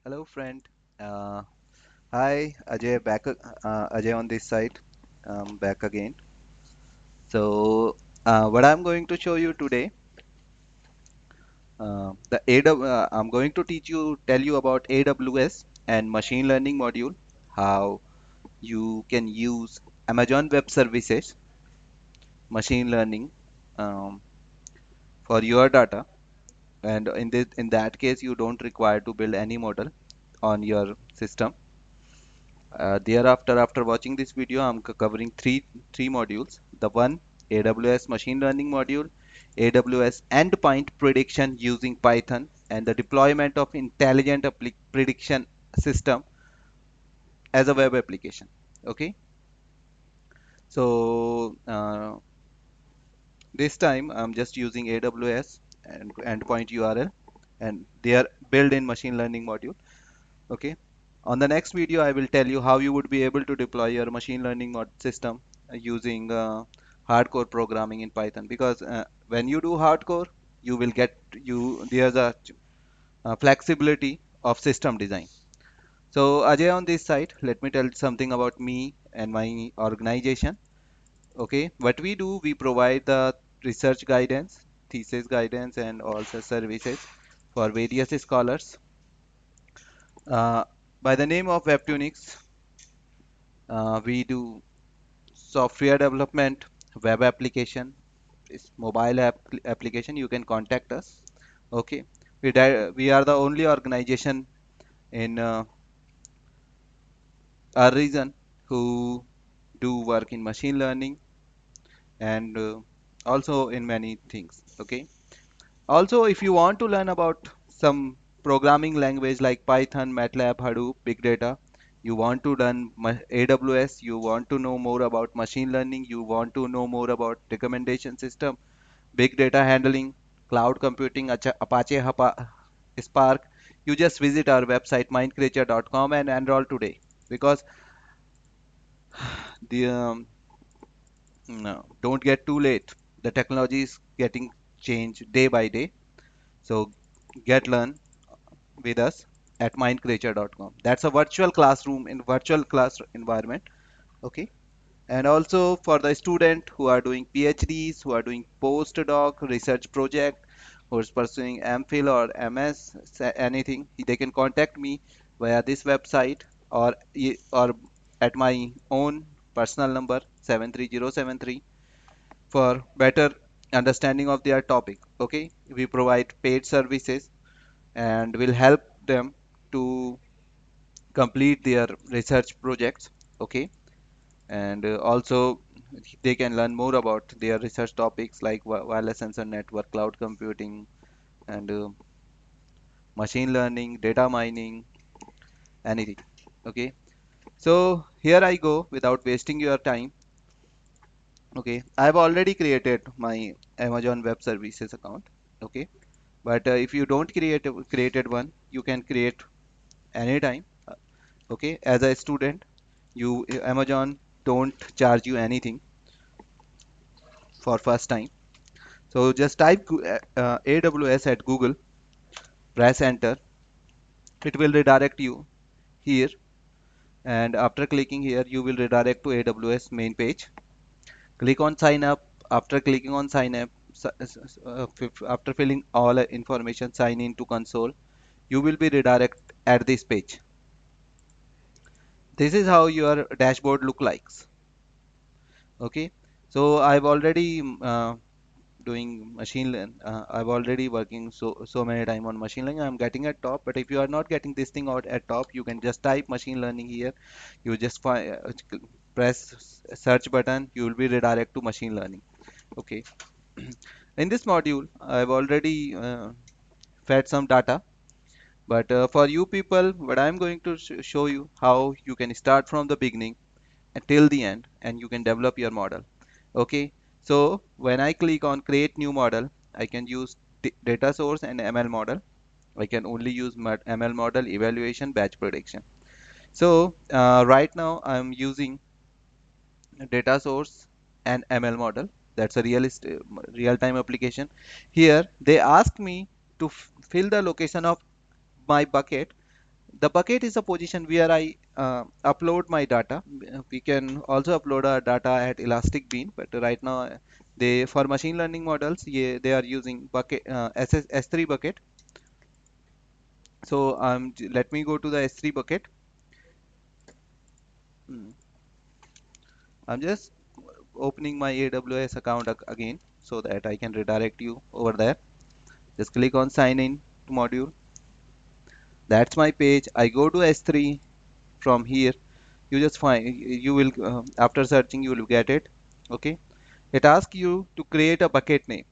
Hello, friend. Uh, Hi, Ajay. Ajay on this side. Back again. What I'm going to show you today, I'm going to tell you about AWS and machine learning module, how you can use Amazon Web Services, machine learning, um, for your data. And in that case, you don't require to build any model on your system. Thereafter, after watching this video, I'm covering three modules. The one, AWS machine learning module, AWS endpoint prediction using Python, and the deployment of intelligent prediction system as a web application. Okay, so this time I'm just using AWS and endpoint URL, and they are built in machine learning module. Okay. On the next video, I will tell you how you would be able to deploy your machine learning mod system using hardcore programming in Python. Because when you do hardcore, you will get there's a flexibility of system design. So Ajay on this side, let me tell something about me and my organization. Okay, what we do, we provide the research guidance, thesis guidance, and also services for various scholars. Uh, by the name of WebTunix, we do software development, web application, mobile application. You can contact us. Okay, we are the only organization in our region who do work in machine learning and also in many things. Okay. Also, if you want to learn about some programming language like Python, MATLAB, Hadoop, Big Data, you want to learn AWS, you want to know more about machine learning, you want to know more about recommendation system, big data handling, cloud computing, Apache Spark, you just visit our website mindcreature.com and enroll today because the no, don't get too late. The technology is getting changed day by day. So get learn with us at mindcreature.com. That's a virtual classroom in virtual class environment. Okay. And also for the student who are doing PhDs, who are doing postdoc research project, who is pursuing MPhil or MS, anything, they can contact me via this website or at my own personal number 73073 for better understanding of their topic. Okay, we provide paid services and will help them to complete their research projects. Okay, and also they can learn more about their research topics like wireless sensor network, cloud computing, and machine learning, data mining, anything. Okay, so here I go without wasting your time. Okay, I've already created my Amazon Web Services account. Okay, but if you don't created one, you can create anytime. Okay, as a student, you Amazon don't charge you anything for first time. So just type AWS at Google, press enter. It will redirect you here, and after clicking here, you will redirect to AWS main page. Click on sign up. After clicking on sign up, after filling all information, sign in to console. You will be redirected at this page. This is how your dashboard look likes. Okay, so I've already doing machine learn. I've already working so many time on machine learning. I'm getting at top, but if you are not getting this thing out at top, you can just type machine learning here. You just press search button. You will be redirect to machine learning. Okay. In this module, I've already fed some data, but for you people, what I'm going to show you how you can start from the beginning till the end, and you can develop your model. Okay, so when I click on create new model, I can use data source and ML model. I can only use ML model, evaluation, batch prediction. So right now I'm using data source and ML model. That's a real-time application. Here they ask me to fill the location of my bucket The bucket is a position where I upload my data. We can also upload our data at Elastic Bean, but right now they for machine learning models, yeah, they are using bucket S3 bucket. So let me go to the S3 bucket. Hmm. I'm just opening my AWS account again so that I can redirect you over there. Just click on sign in to module. That's my page. I go to S3 from here. You just find you will after searching you will get it. Okay. It asks you to create a bucket name.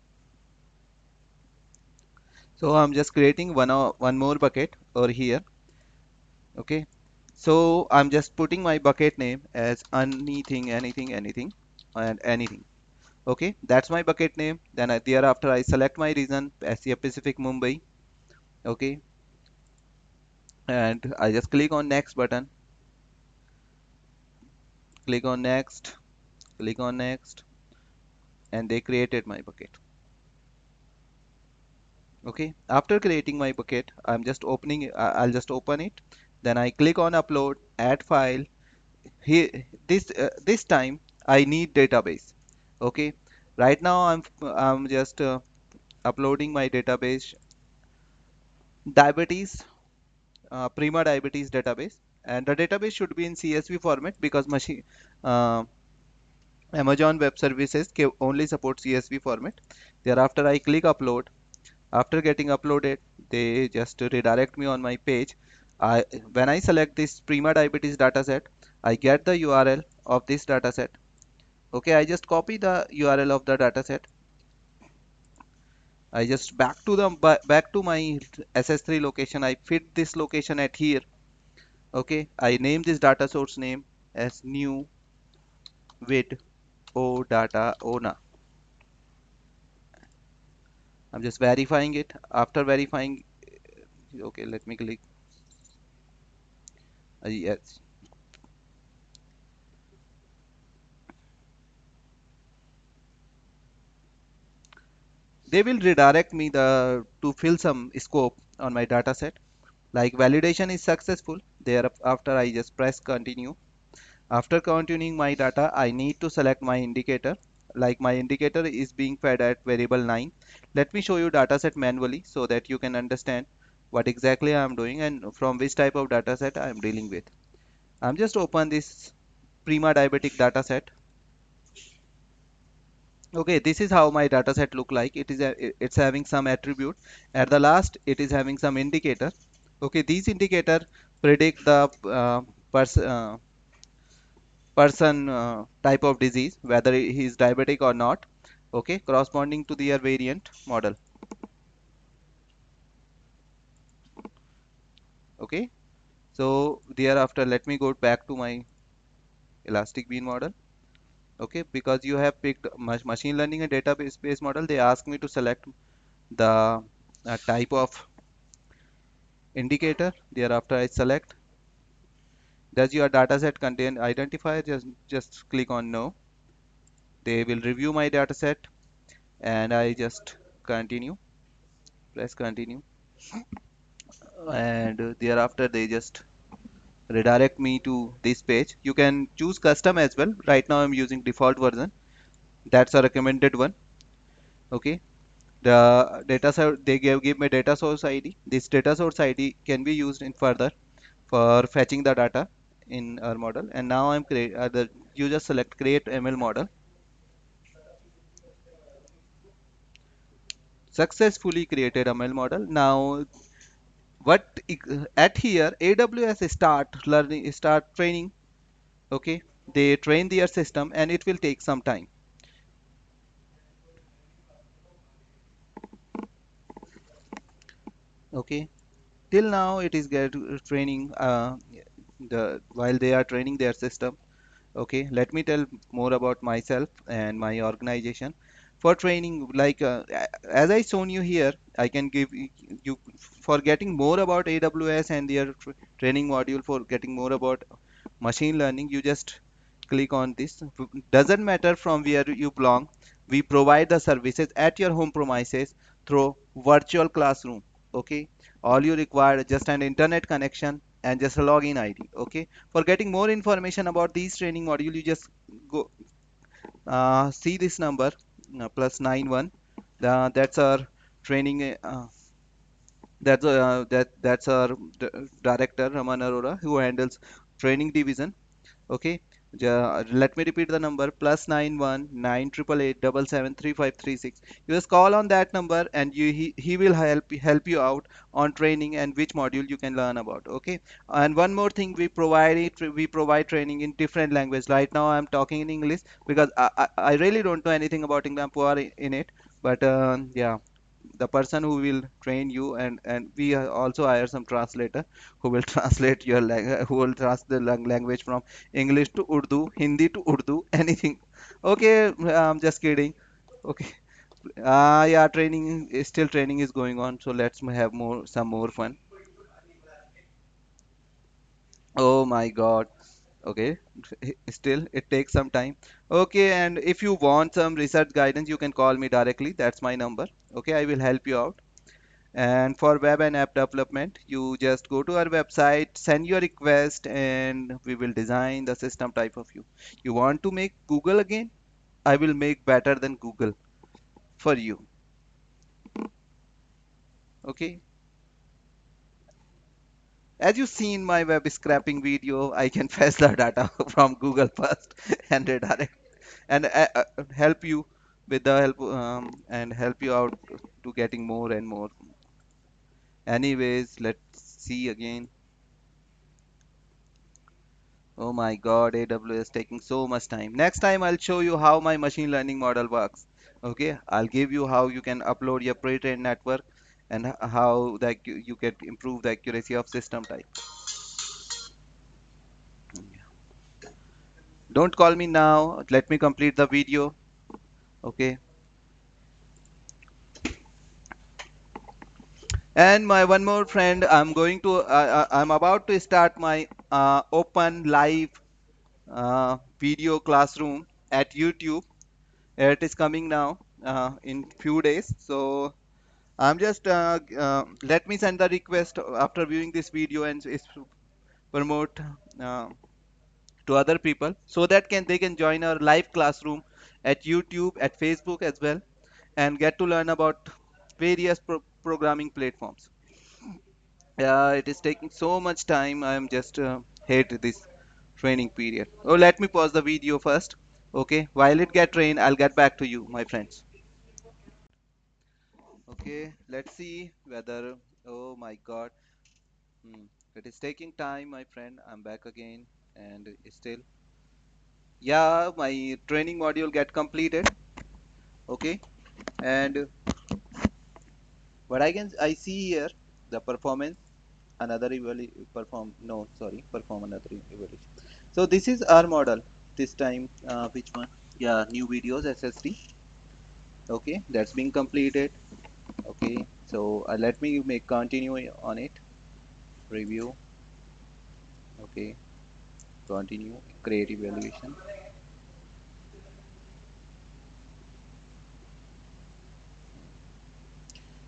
So I'm just creating one more bucket over here. Okay. So I'm just putting my bucket name as anything, and anything. Okay, that's my bucket name. Then thereafter I select my region, Asia Pacific Mumbai. Okay, and I just click on next button, click on next, click on next, and they created my bucket. Okay, after creating my bucket, I'll just open it. Then I click on upload, add file. Here, this time I need database. Okay, right now I'm just uploading my database, diabetes, Prima Diabetes database, and the database should be in CSV format because uh, Amazon Web Services only support CSV format. Thereafter, I click upload. After getting uploaded, they just redirect me on my page. When I select this Prima Diabetes dataset, I get the URL of this dataset. Okay, I just copy the URL of the dataset. I just back to my SS3 location. I fit this location at here. Okay, I name this data source name as new with o data ona. I'm just verifying it. After verifying, okay, let me click yes. They will redirect me the to fill some scope on my data set. Like validation is successful. Thereafter, I just press continue. After continuing my data, I need to select my indicator. Like my indicator is being fed at variable 9. Let me show you dataset manually so that you can understand what exactly I am doing and from which type of dataset I am dealing with. I'm just open this Prima diabetic dataset. Okay, this is how my dataset look like. It's having some attribute. At the last, it is having some indicator. Okay, these indicator predict the pers person type of disease, whether he is diabetic or not. Okay, corresponding to their variant model. Okay, so thereafter, let me go back to my elastic bean model. Okay, because you have picked machine learning and database based model, they ask me to select the type of indicator. Thereafter, I select. Does your dataset contain identifier? Just click on no. They will review my dataset, and I just continue. Press continue, and thereafter they just redirect me to this page. You can choose custom as well. Right now I'm using default version. That's a recommended one. Okay. The data source they give me data source ID. This data source ID can be used in further for fetching the data in our model. And now I'm create the you just select create ML model. Successfully created ML model. Now what at here AWS start training. Okay, they train their system and it will take some time. Okay, till now it is get training the while they are training their system. Okay, let me tell more about myself and my organization. For training, like as I shown you here, I can give you for getting more about AWS and their training module. For getting more about machine learning, you just click on this. Doesn't matter from where you belong, we provide the services at your home premises through virtual classroom. Okay, all you require is just an internet connection and just a login ID. Okay. For getting more information about these training module, you just go see this number +91. That's our training. That's our director Raman Arora, who handles training division. Okay, let me repeat the number: +91 988877356. You just call on that number, and he will help you out on training and which module you can learn about. Okay, and one more thing, we provide training in different language. Right now, I'm talking in English because I really don't know anything about English. I'm poor in it, but yeah, the person who will train you, and we also hire some translator who will translate your who will translate the language from English to Urdu, Hindi to Urdu, anything. Okay, I'm just kidding. Okay. Yeah, training is going on, so let's have some more fun. Oh my God. Okay. Still, it takes some time. Okay, and if you want some research guidance, you can call me directly. That's my number. Okay, I will help you out. And for web and app development, you just go to our website, send your request, and we will design the system type of you. You want to make Google again? I will make better than Google for you. Okay. As you see in my web scraping video, I can fetch the data from Google first and redirect and help you with the help and help you out to getting more and more. Anyways, let's see again. Oh my God, AWS taking so much time. Next time I'll show you how my machine learning model works. Okay, I'll give you how you can upload your pre-trained network and how that you can improve the accuracy of system type. Don't call me now. Let me complete the video. Okay. And my one more friend, I'm about to start my open live video classroom at YouTube. It is coming now in few days. So I'm just let me send the request after viewing this video and promote uh, to other people so that can they can join our live classroom at YouTube, at Facebook as well, and get to learn about various programming platforms. It is taking so much time. I'm just hate this training period. Oh, let me pause the video first. Okay, while it get trained, I'll get back to you, my friends. Okay, let's see whether. Oh my God. Hmm. It is taking time, my friend. I'm back again, and still, yeah, my training module get completed. Okay, and what I see here, the performance, another perform. No, sorry, perform another evaluation. So this is our model. This time, which one? Yeah, new videos SSD. Okay, that's being completed. Okay, so let me make continue on it. Review. Okay, continue. Create evaluation.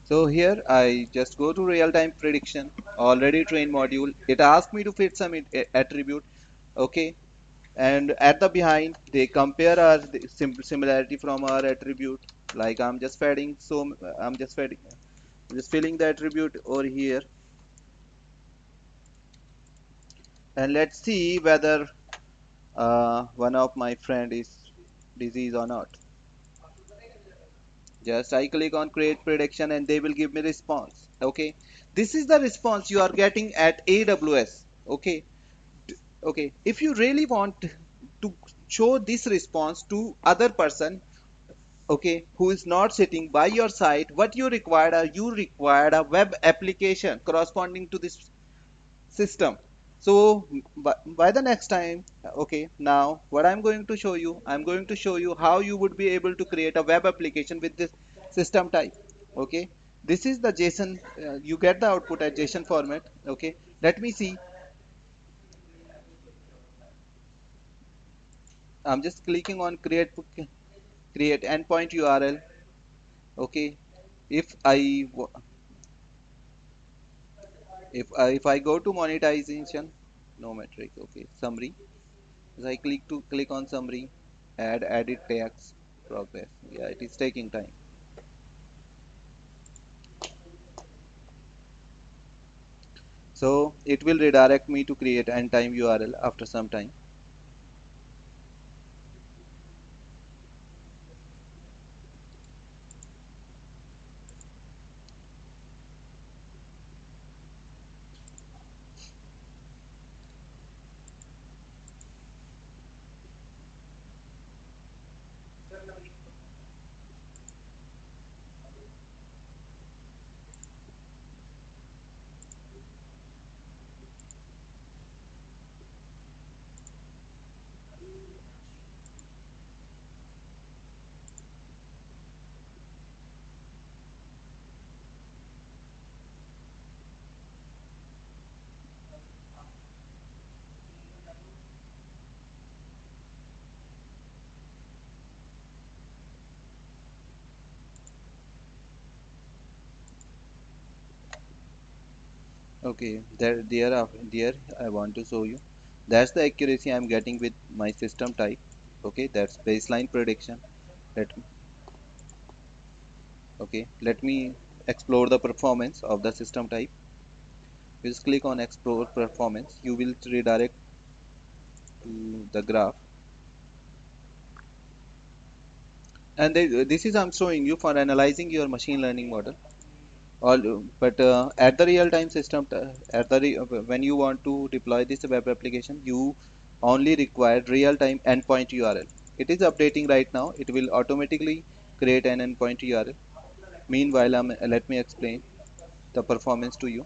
So here I just go to real-time prediction, already trained module. It asks me to fit some attribute, okay. And at the behind, they compare our similarity from our attribute. Like I'm just feeding, so just filling the attribute over here, and let's see whether one of my friend is disease or not. Just I click on create prediction and they will give me response. Okay, this is the response you are getting at AWS. Okay, okay. If you really want to show this response to other person, okay, who is not sitting by your side, what you required a web application corresponding to this system. So by the next time, okay, now what I'm going to show you how you would be able to create a web application with this system type. Okay, this is the JSON. You get the output at JSON format. Okay, let me see. I'm just clicking on create endpoint URL. Okay, if I If I go to monetization, no metric. Okay, summary. As I click on summary, add edit tags, progress. Yeah, it is taking time. So it will redirect me to create end time URL after some time. Okay, there I want to show you. That's the accuracy I'm getting with my system type. Okay, that's baseline prediction. Let let me explore the performance of the system type. Just click on explore performance. You will redirect to the graph. And this is I'm showing you for analyzing your machine learning model. But at the real-time system, when you want to deploy this web application, you only require real-time endpoint URL. It is updating right now. It will automatically create an endpoint URL. Meanwhile, let me explain the performance to you.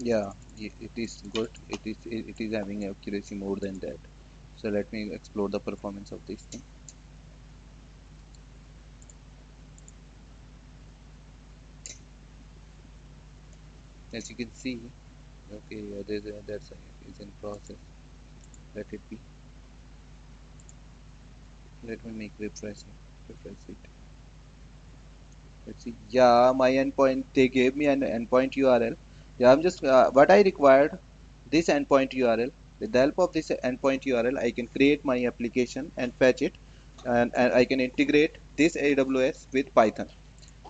Yeah, it is good. It is having accuracy more than that. So let me explore the performance of this thing. As you can see, okay, that's is in process. Let it be. Let me make refresh it. Let's see. Yeah, my endpoint. They gave me an endpoint URL. Yeah, I'm just what I required. This endpoint URL. With the help of this endpoint URL, I can create my application and fetch it, and I can integrate this AWS with Python.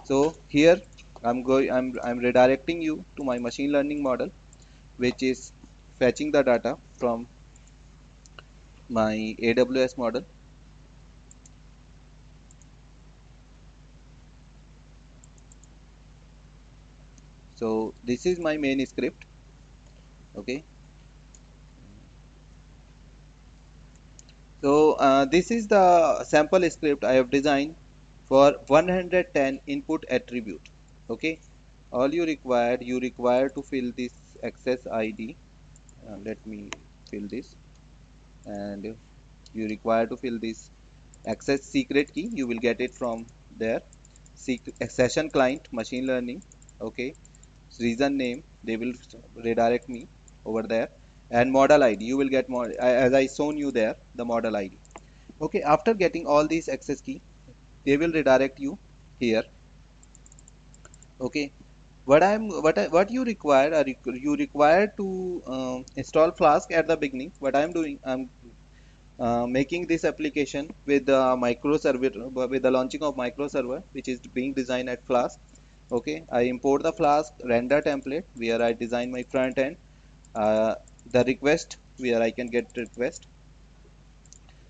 So here I'm redirecting you to my machine learning model, which is fetching the data from my AWS model. So this is my main script. Okay. So this is the sample script I have designed for 110 input attribute. Okay. All you require to fill this access ID. Let me fill this, and you require to fill this access secret key. You will get it from there. Session client machine learning. Okay. Reason name, they will redirect me over there, and model ID, you will get more as I shown you there, the model ID. Okay, after getting all these access key, they will redirect you here. Okay, what you require are you require to install Flask at the beginning. What I'm doing, I'm making this application with the microserver, with the launching of microserver, which is being designed at Flask. Okay, I import the Flask render template where I design my front end, uh, the request where I can get request,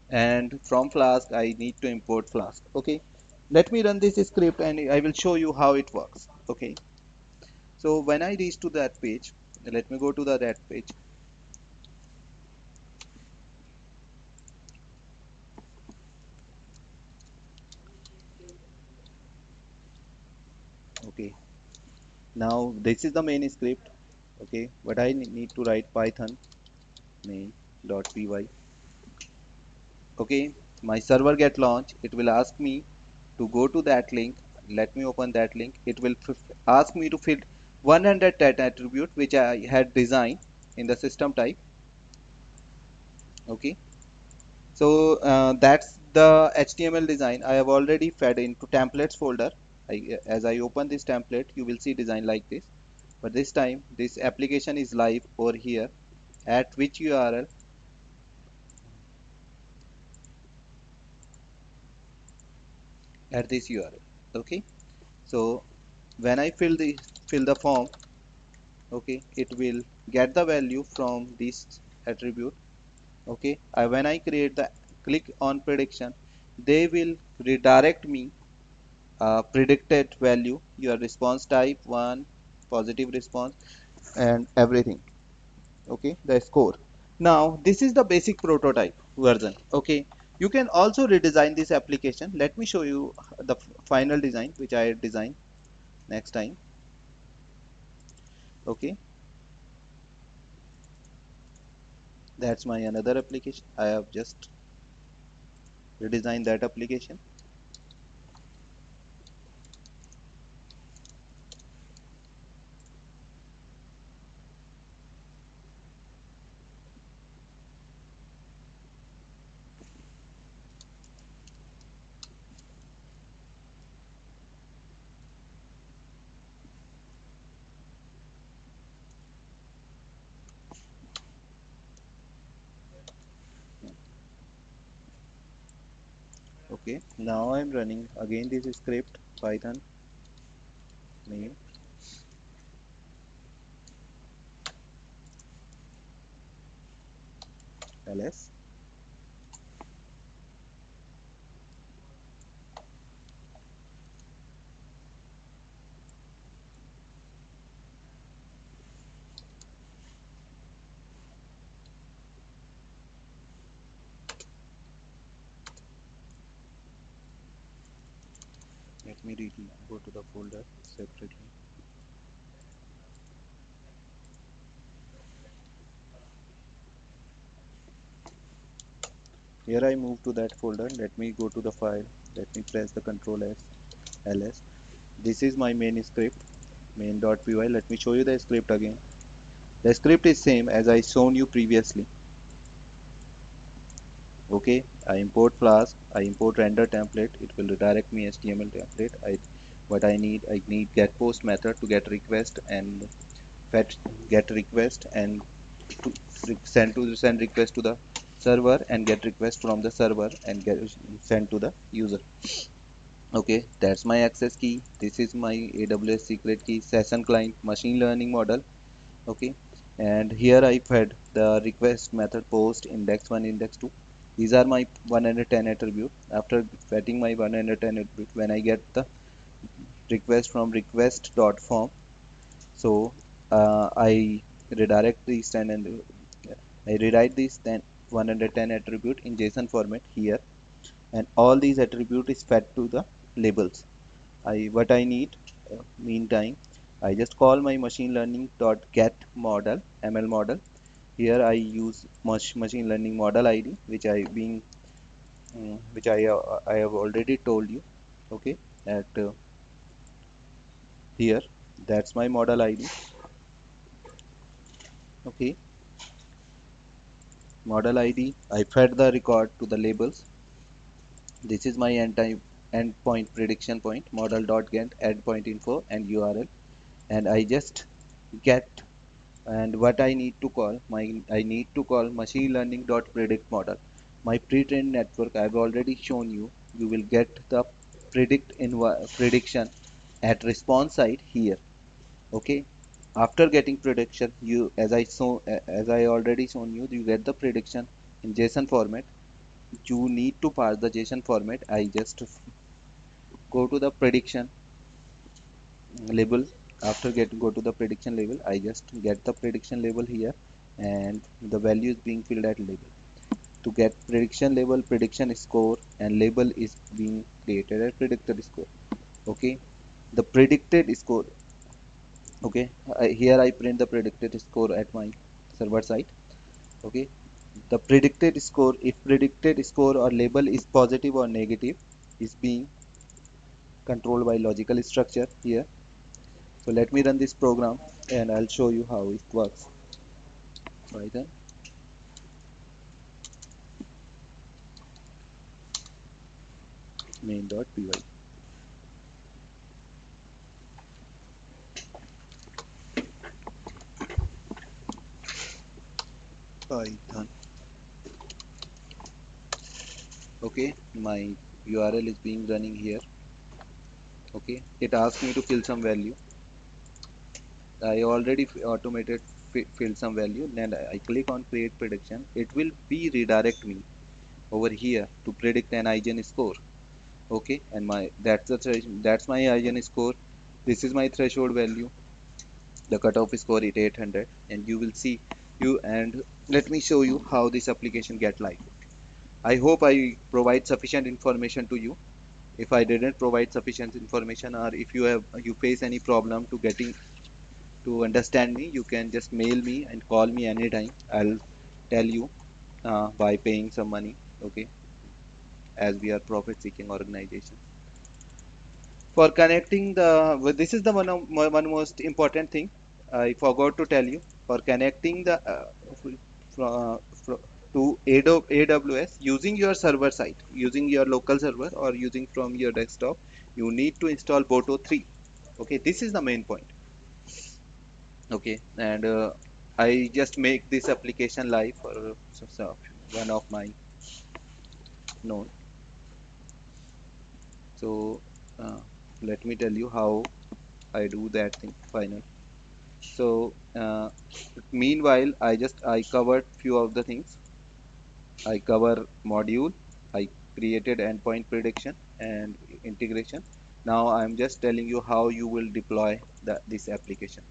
and from Flask I need to import Flask. Okay, let me run this script and I will show you how it works. Okay, so when I reach to that page, let me go to that page. Okay, now this is the main script. Okay, but I need to write Python main.py. Okay, my server get launched. It will ask me to go to that link. Let me open that link. It will ask me to fill 110 attribute which I had designed in the system type. Okay, so that's the HTML design I have already fed into templates folder. As I open this template, you will see design like this. But this time, this application is live over here. At which URL? At this URL. Okay. So when I fill the form, okay, it will get the value from this attribute. Okay. When I create the click on prediction, they will redirect me predicted value, your response type 1, positive response, and everything. Okay, the score. Now this is the basic prototype version. Okay, you can also redesign this application. Let me show you the final design which I designed next time. Okay, that's my another application. I have just redesigned that application. Okay, now I'm running again this script Python main ls. Let me go to the folder separately. Here I move to that folder. Let me go to the file. Let me press the Control S, ls. This is my main script, main.py. Let me show you the script again. The script is same as I shown you previously. Okay, I import Flask, I import render template. It will redirect me HTML template. I need get post method to get request and fetch get request and send request to the server and get request from the server and get send to the user. Okay, that's my access key. This is my AWS secret key, session client, machine learning model. Okay, and here I fed the request method post index 1, index 2. These are my 110 attribute. After fetching my 110 attribute, when I get the request from request.form, so I redirect these 10 and I rewrite these 10 110 attribute in JSON format here, and all these attribute is fed to the labels. What I need meantime, I just call my machine learning dot get model ML model. Here I use machine learning model ID which I have already told you. Okay, at here that's my model ID. Okay, model ID. I fed the record to the labels. This is my endpoint prediction point model dot get endpoint info and URL, and I just get. And what I need to call I need to call machine learning dot predict model. My pre-trained network I've already shown you. You will get the prediction at response side here. Okay, after getting prediction, you as I already shown you, you get the prediction in JSON format. You need to pass the JSON format. I just go to the prediction label. After go to the prediction label, I just get the prediction label here, and the value is being filled at label. To get prediction label, prediction score, and label is being created at predicted score. Okay, the predicted score Okay, here I print the predicted score at my server side. Okay, the predicted score, if predicted score or label is positive or negative, is being controlled by logical structure here. So let me run this program and I'll show you how it works. Python main.py. Python. Okay, my URL is being running here. Okay, it asks me to fill some value. I already automated filled some value, and I click on create prediction. It will be redirect me over here to predict an eigen score. Okay, and my that's my eigen score. This is my threshold value. The cutoff score is 800, and you will see you and let me show you how this application get live. I hope I provide sufficient information to you. If I didn't provide sufficient information, or if you face any problem to getting to understand me, you can just mail me and call me anytime. I'll tell you by paying some money. Okay, as we are profit seeking organization. For connecting this is the one most important thing I forgot to tell you. For connecting the to AWS using your server side, using your local server or using from your desktop, you need to install Boto 3. Okay, this is the main point. Okay, and I just make this application live for one of my node. So let me tell you how I do that thing final. So meanwhile, I covered few of the things. I cover module. I created endpoint prediction and integration. Now I'm just telling you how you will deploy this application.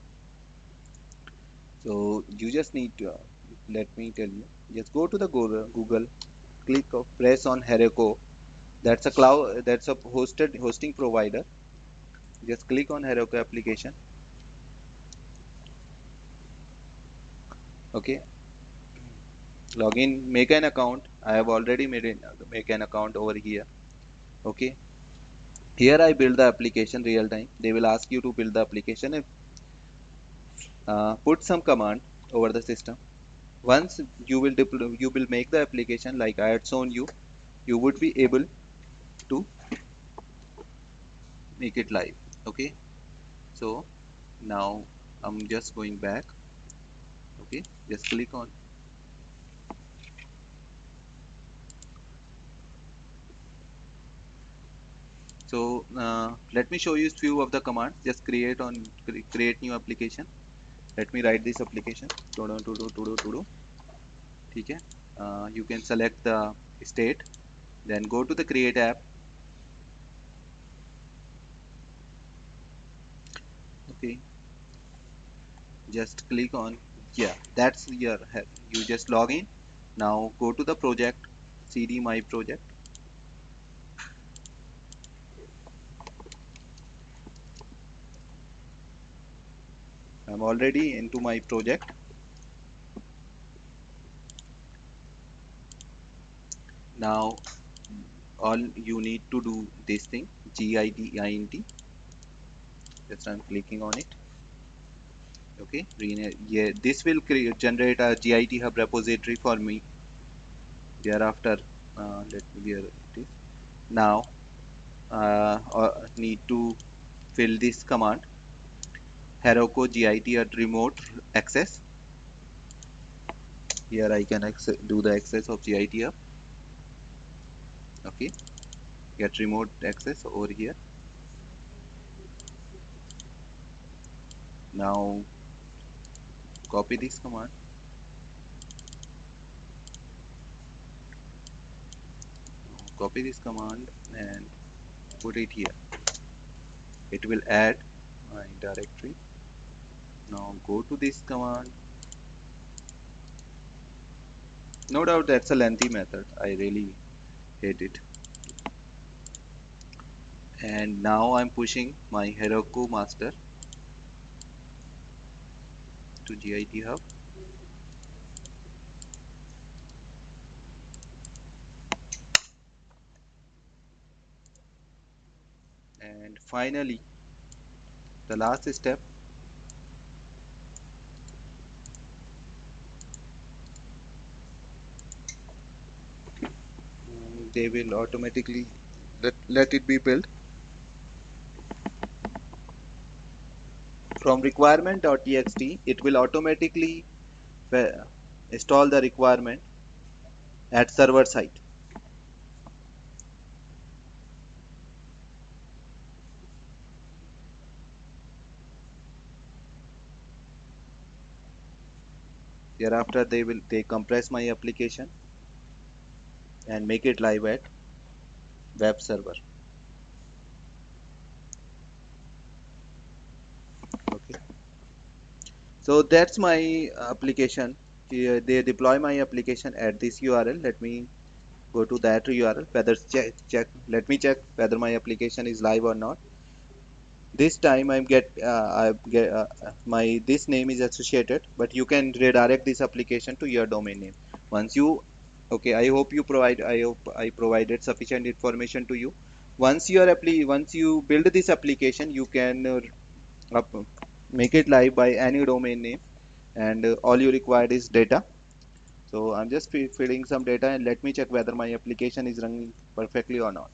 So you just need to let me tell you. Just go to the Google, click press on Heroku. That's a cloud. That's a hosting provider. Just click on Heroku application. Okay, login, make an account. I have already make an account over here. Okay, here I build the application real time. They will ask you to build the application and put some command over the system. Once you will make the application like I had shown you, you would be able to make it live. Okay, so now I'm just going back. Okay, just click on. So let me show you few of the commands. Just create new application. Let me write this application. To do. ठीक है. You can select the state, then go to the create app. Okay, just click on, yeah, that's your help. You just log in. Now go to the project, cd my project. I'm already into my project. Now all you need to do this thing, git, just I'm clicking on it. Okay, yeah, this will generate a git hub repository for me. Thereafter let me where it is. Now need to fill this command, Heroku git at remote access. Here I can do the access of git hub. Okay, get remote access over here. Now copy this command, and put it here. It will add my directory. Now go to this command. No doubt that's a lengthy method. I really hate it. And now I'm pushing my Heroku master. to GIT Hub. And finally, the last step, they will automatically let it be built. From requirement.txt, it will automatically install the requirement at server side. Thereafter, they compress my application and make it live at web server. Okay. So that's my application. Here they deploy my application at this URL. Let me go to that URL. Whether check. Let me check whether my application is live or not. This time I get my this name is associated, but you can redirect this application to your domain name. Once you okay, I hope I provided sufficient information to you. Once you build this application, you can up, make it live by any domain name, and all you required is data. So I'm just filling some data, and let me check whether my application is running perfectly or not.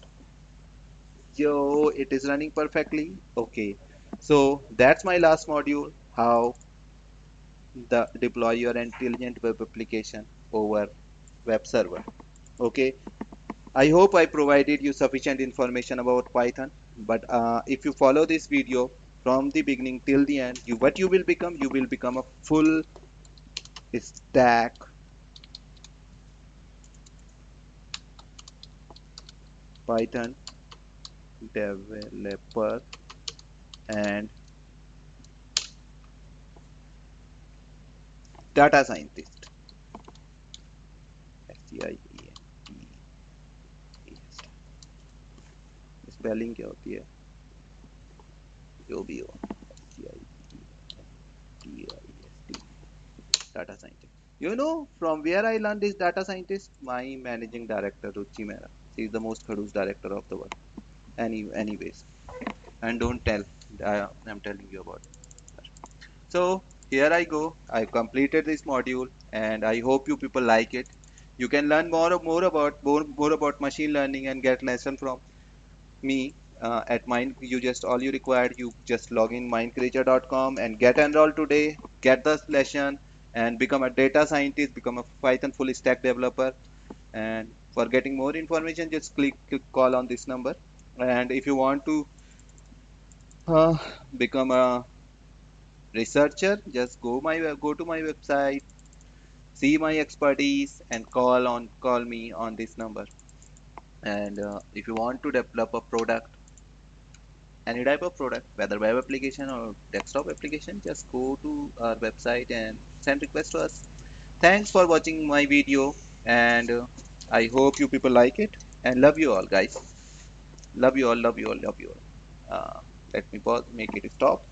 Yo, it is running perfectly. Okay. So that's my last module, how the deploy your intelligent web application over web server. Okay. I hope I provided you sufficient information about Python. But if you follow this video from the beginning till the end, you will become a full stack Python developer and data scientist. Spelling क्या होती है जो भी हो data scientist. You know from where I learned this data scientist? My managing director Ruchi Mehra. She is the most Hadoop director of the world. Anyways, and don't tell. I'm telling you about it. So here I go. I completed this module, and I hope you people like it. You can learn more about machine learning and get lesson from me at Mind. All you required, you just log in mindcreature.com and get enrolled today. Get the lesson and become a data scientist, become a Python full stack developer. And for getting more information, just click call on this number. And if you want to uh, become a researcher, just go to my website, see my expertise, and call me on this number. And if you want to develop a product, any type of product, whether web application or desktop application, just go to our website and send request to us. Thanks for watching my video, and I hope you people like it, and love you all guys. Love you all, love you all, love you all. Let me pause, make it stop.